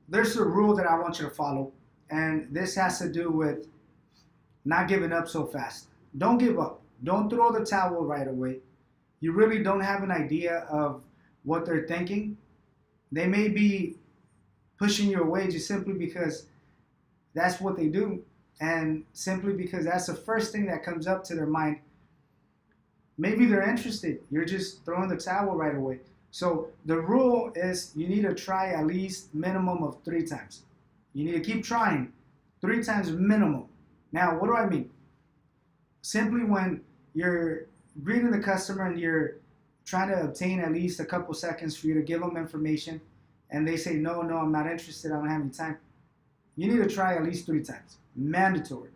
there's a rule that I want you to follow, and this has to do with not giving up so fast. Don't give up. Don't throw the towel right away. You really don't have an idea of what they're thinking. They may be pushing you away just simply because that's what they do, and simply because that's the first thing that comes up to their mind. Maybe they're interested. You're just throwing the towel right away. So the rule is you need to try at least minimum of 3 times. You need to keep trying 3 times minimum. Now, what do I mean? Simply when you're greeting the customer and you're trying to obtain at least a couple seconds for you to give them information, and they say, no, no, I'm not interested, I don't have any time, you need to try at least 3 times. Mandatory.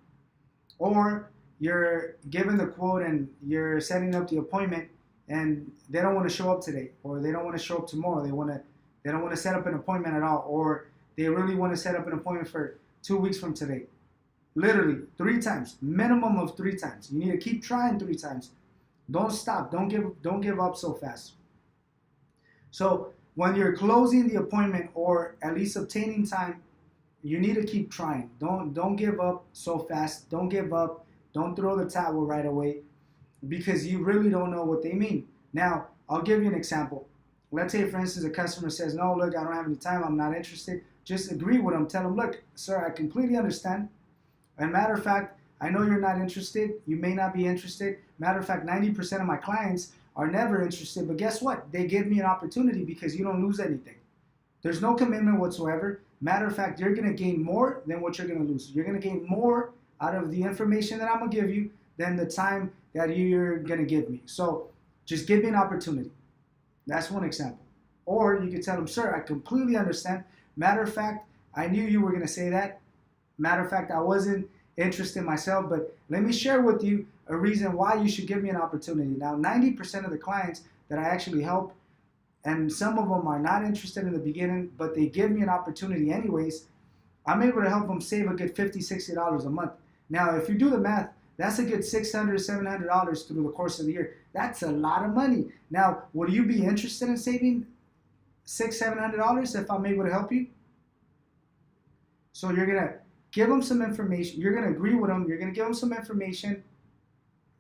Or you're given the quote and you're setting up the appointment and they don't want to show up today, or they don't want to show up tomorrow. They don't want to set up an appointment at all, or they really want to set up an appointment for 2 weeks from today. Literally 3 times, minimum of 3 times. You need to keep trying 3 times. Don't stop. Don't give up so fast. So when you're closing the appointment or at least obtaining time, you need to keep trying. Don't give up so fast. Don't give up. Don't throw the towel right away because you really don't know what they mean. Now, I'll give you an example. Let's say, for instance, a customer says, no, look, I don't have any time. I'm not interested. Just agree with them. Tell them, look, sir, I completely understand. And matter of fact, I know you're not interested. You may not be interested. Matter of fact, 90% of my clients are never interested. But guess what? They give me an opportunity because you don't lose anything. There's no commitment whatsoever. Matter of fact, you're going to gain more than what you're going to lose. You're going to gain more out of the information that I'm going to give you than the time that you're going to give me. So just give me an opportunity. That's one example. Or you can tell them, sir, I completely understand. Matter of fact, I knew you were going to say that. Matter of fact, I wasn't interested myself, but let me share with you a reason why you should give me an opportunity. Now, 90% of the clients that I actually help, and some of them are not interested in the beginning, but they give me an opportunity anyways, I'm able to help them save a good $50, $60 a month. Now, if you do the math, that's a good $600, $700 through the course of the year. That's a lot of money. Now, would you be interested in saving $600, $700 if I'm able to help you? So you're going to give them some information. You're going to agree with them. You're going to give them some information.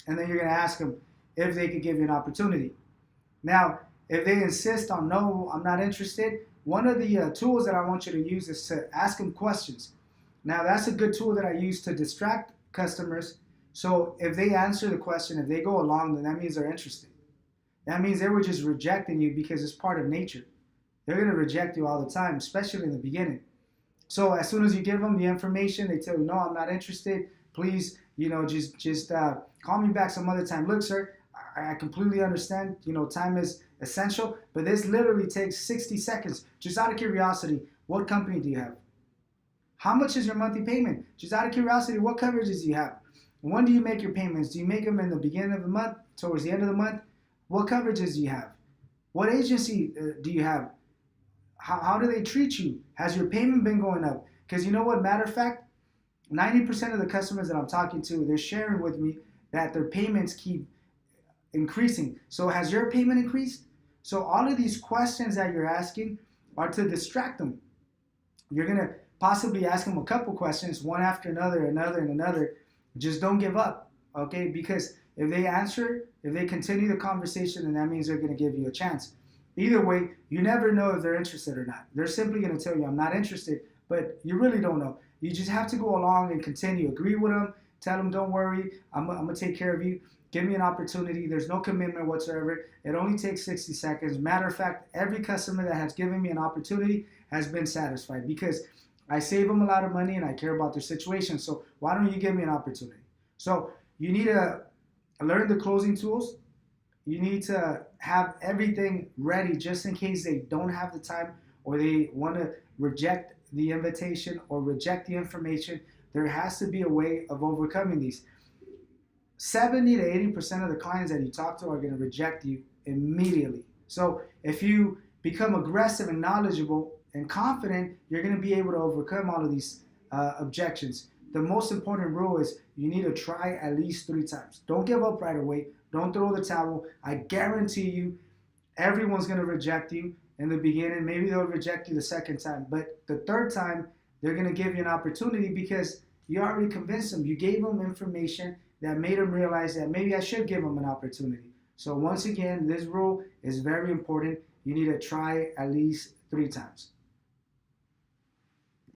And then you're going to ask them if they could give you an opportunity. Now, if they insist on, no, I'm not interested, one of the tools that I want you to use is to ask them questions. Now, that's a good tool that I use to distract customers. So if they answer the question, if they go along, then that means they're interested. That means they were just rejecting you because it's part of nature. They're going to reject you all the time, especially in the beginning. So as soon as you give them the information, they tell you, no, I'm not interested. Please, just call me back some other time. Look, sir, I completely understand. Time is essential, but this literally takes 60 seconds. Just out of curiosity, what company do you have? How much is your monthly payment? Just out of curiosity, what coverages do you have? When do you make your payments? Do you make them in the beginning of the month, towards the end of the month? What coverages do you have? What agency do you have? How do they treat you? Has your payment been going up? Because you know what, matter of fact, 90% of the customers that I'm talking to, they're sharing with me that their payments keep increasing. So has your payment increased? So all of these questions that you're asking are to distract them. You're going to possibly ask them a couple questions, one after another, and another. Just don't give up, okay? Because if they answer, if they continue the conversation, then that means they're going to give you a chance. Either way, you never know if they're interested or not. They're simply going to tell you, I'm not interested, but you really don't know. You just have to go along and continue. Agree with them. Tell them, don't worry, I'm going to take care of you. Give me an opportunity. There's no commitment whatsoever. It only takes 60 seconds. Matter of fact, every customer that has given me an opportunity has been satisfied because I save them a lot of money and I care about their situation. So why don't you give me an opportunity? So you need to learn the closing tools. You need to have everything ready just in case they don't have the time or they want to reject the invitation or reject the information. There has to be a way of overcoming these. 70 to 80% of the clients that you talk to are going to reject you immediately. So if you become aggressive and knowledgeable and confident, you're going to be able to overcome all of these objections. The most important rule is you need to try at least 3 times. Don't give up right away. Don't throw the towel. I guarantee you, everyone's going to reject you in the beginning. Maybe they'll reject you the second time, but the third time, they're going to give you an opportunity because you already convinced them. You gave them information that made them realize that maybe I should give them an opportunity. So once again, this rule is very important. You need to try at least 3 times.